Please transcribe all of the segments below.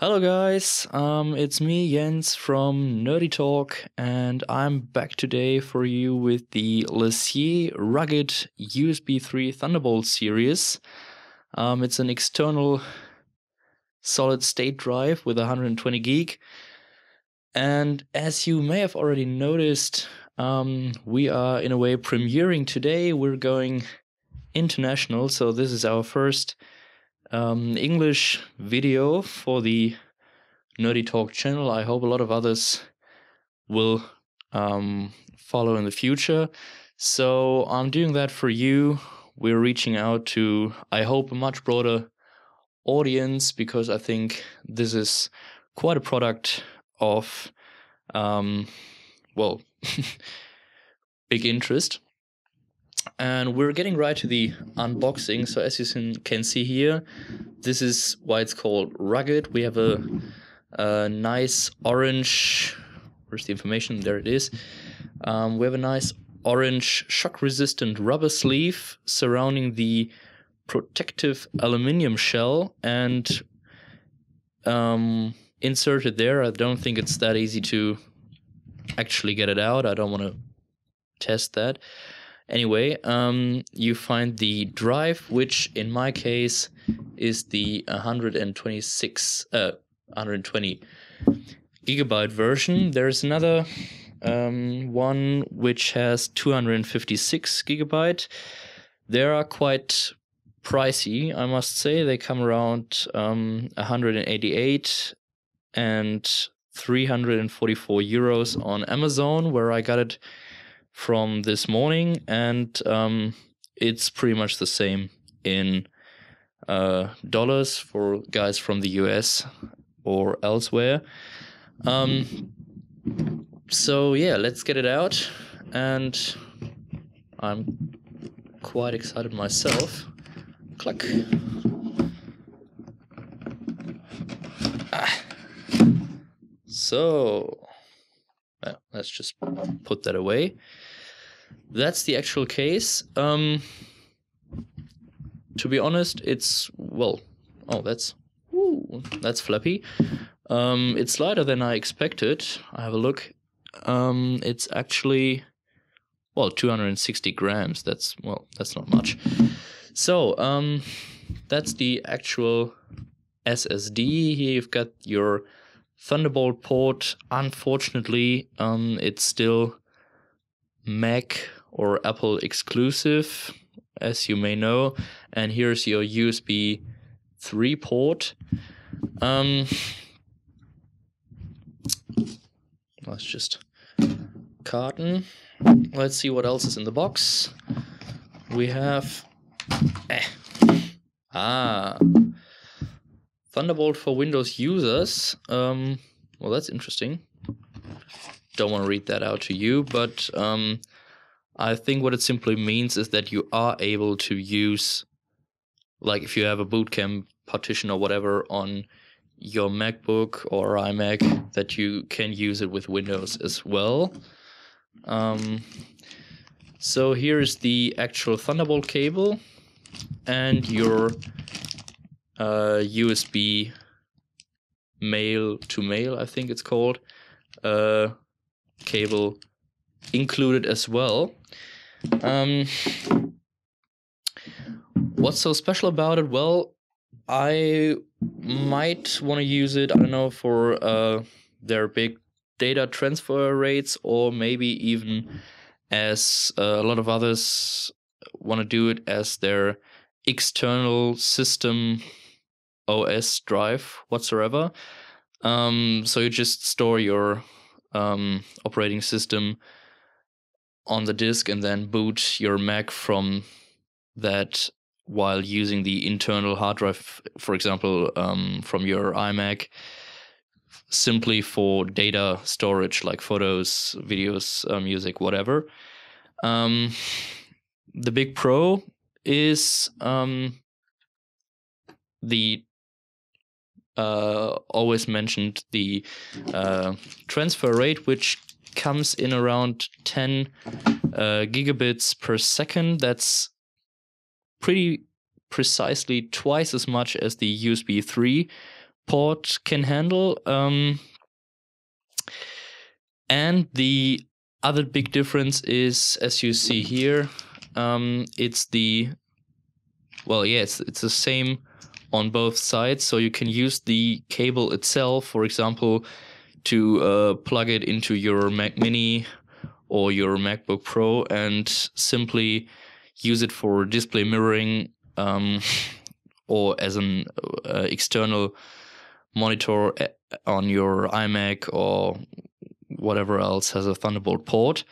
Hello guys, it's me Jens from nerDEytalk, and I'm back today for you with the LaCie rugged USB 3 Thunderbolt series. It's an external solid state drive with 120 gig, and as you may have already noticed, we are in a way premiering today. We're going international, so this is our first English video for the nerDEytalk channel. I hope a lot of others will follow in the future. So I'm doing that for you. We're reaching out to, I hope, a much broader audience, because I think this is quite a product of, well, big interest. And we're getting right to the unboxing. So as you can see here, this is why it's called rugged. We have a nice orange, where's the information? There it is. We have a nice orange shock-resistant rubber sleeve surrounding the protective aluminium shell, and inserted there. I don't think it's that easy to actually get it out. I don't want to test that. Anyway, you find the drive, which in my case is the 120 gigabyte version. There's another one which has 256 gigabyte. They are quite pricey, I must say. They come around 188 and 344 euros on Amazon, where I got it from this morning, and it's pretty much the same in dollars for guys from the US or elsewhere. So yeah, let's get it out, and I'm quite excited myself. Click. So well, let's just put that away. That's the actual case. To be honest, it's, well, oh, that's flappy. It's lighter than I expected. I have a look. It's actually, well, 260 grams. That's not much. So, that's the actual SSD. Here you've got your Thunderbolt port. Unfortunately, it's still Mac or Apple exclusive, as you may know. And here's your USB 3 port. Let's just carton. Let's see what else is in the box. We have Thunderbolt for Windows users. Well, that's interesting. Don't want to read that out to you, but I think what it simply means is that you are able to use, like if you have a bootcamp partition or whatever on your MacBook or iMac, that you can use it with Windows as well. So here's the actual Thunderbolt cable and your USB male to male, I think it's called, cable included as well. What's so special about it? Well, I might want to use it, I don't know, for their big data transfer rates, or maybe even, as a lot of others want to do it, as their external system OS drive whatsoever. So you just store your operating system on the disk and then boot your Mac from that while using the internal hard drive, for example, from your iMac, simply for data storage like photos, videos, music, whatever. The big pro is the always mentioned the transfer rate, which comes in around 10 gigabits per second. That's pretty precisely twice as much as the USB 3, port can handle. And the other big difference is, as you see here, it's the same on both sides. So you can use the cable itself, for example, to plug it into your Mac Mini or your MacBook Pro and simply use it for display mirroring, or as an external monitor on your iMac or whatever else has a Thunderbolt port.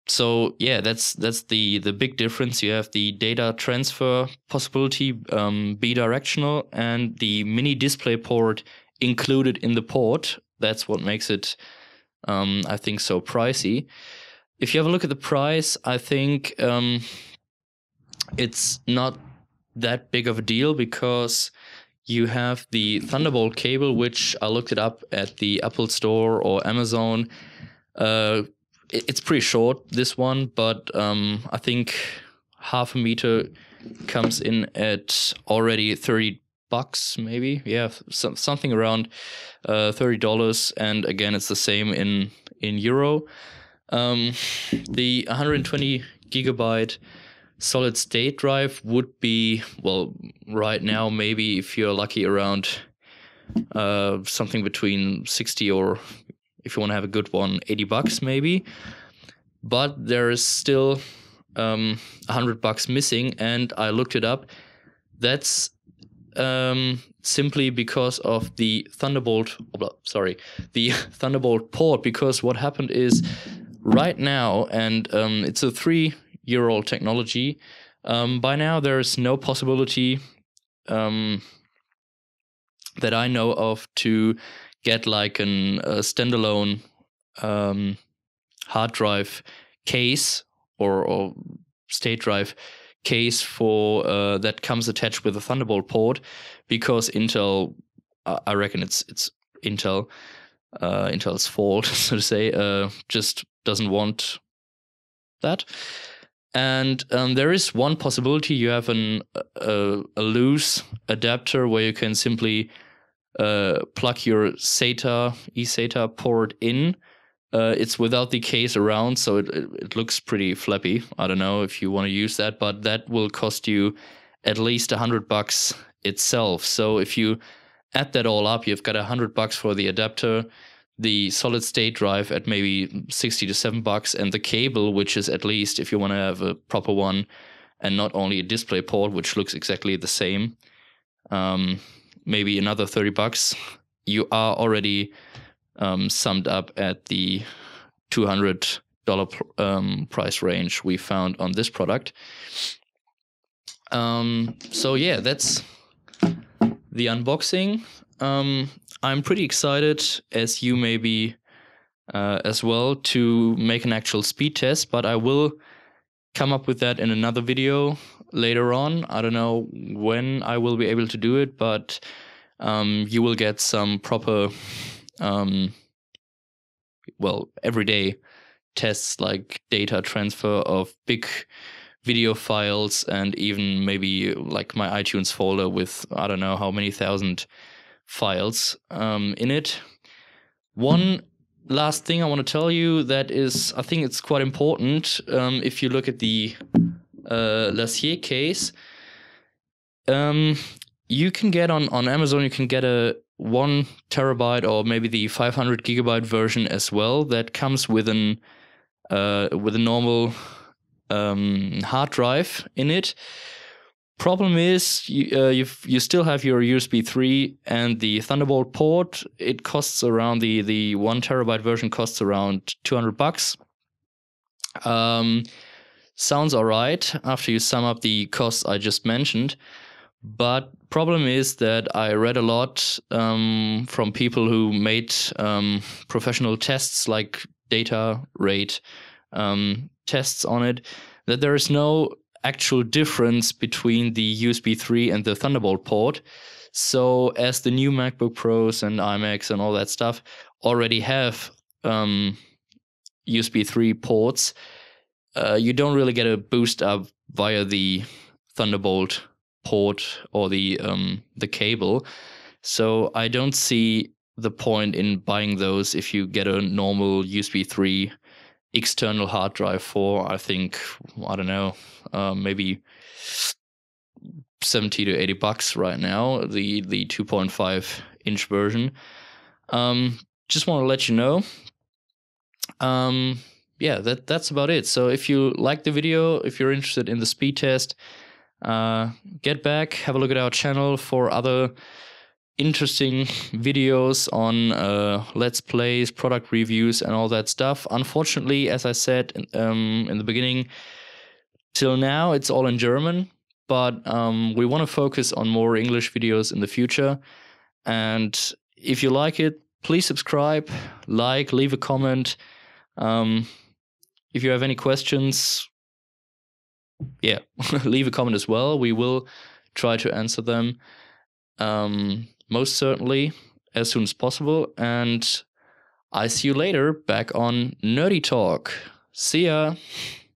So yeah, that's the big difference. You have the data transfer possibility, bidirectional, and the mini display port included in the port. That's what makes it, I think, so pricey. If you have a look at the price, I think it's not that big of a deal, because you have the Thunderbolt cable, which I looked it up at the Apple Store or Amazon. It's pretty short, this one, but I think half a meter comes in at already $30, maybe. Yeah, something around $30. And again, it's the same in euro. The 120 gigabyte solid state drive would be, well, right now, maybe if you're lucky, around something between 60, or if you want to have a good one, $80 maybe. But there is still $100 missing, and I looked it up. That's simply because of the Thunderbolt port. Because what happened is, right now, and it's a 3-year-old technology, by now there is no possibility that I know of to get like a standalone hard drive case or state drive case for that comes attached with a Thunderbolt port, because Intel, I reckon it's Intel's fault, so to say, just doesn't want that. And there is one possibility. You have a loose adapter where you can simply plug your eSATA port in. It's without the case around, so it looks pretty flappy. I don't know if you want to use that, but that will cost you at least $100 itself. So if you add that all up, you've got $100 for the adapter, the solid state drive at maybe $60 to $7, and the cable, which is, at least if you want to have a proper one and not only a display port, which looks exactly the same, maybe another $30. You are already summed up at the $200 price range we found on this product. So yeah, that's the unboxing. I'm pretty excited, as you may be as well, to make an actual speed test, but I will come up with that in another video later on. I don't know when I will be able to do it, but you will get some proper everyday tests, like data transfer of big video files, and even maybe like my iTunes folder with I don't know how many thousand files in it. One last thing I want to tell you that is, I think it's quite important. If you look at the LaCie case, you can get on Amazon, you can get a 1 terabyte or maybe the 500 gigabyte version as well, that comes with a normal hard drive in it. Problem is, you still have your USB 3 and the Thunderbolt port. It costs around, the 1 terabyte version costs around $200. Sounds alright after you sum up the costs I just mentioned. But problem is that I read a lot from people who made professional tests, like data rate tests on it, that there is no actual difference between the USB 3 and the Thunderbolt port. So as the new MacBook Pros and iMacs and all that stuff already have USB 3 ports, you don't really get a boost up via the Thunderbolt port or the cable. So I don't see the point in buying those if you get a normal USB 3 external hard drive for, I think, I don't know, maybe $70 to $80 right now, the 2.5 inch version. Just want to let you know. Yeah, that's about it. So if you like the video, if you're interested in the speed test, get back, have a look at our channel for other interesting videos on let's plays, product reviews, and all that stuff. Unfortunately, as I said in the beginning, till now it's all in German, but we want to focus on more English videos in the future. And if you like it, please subscribe, like, leave a comment. If you have any questions, yeah, leave a comment as well. We will try to answer them. Most certainly as soon as possible. And I see you later back on Nerdy Talk. See ya.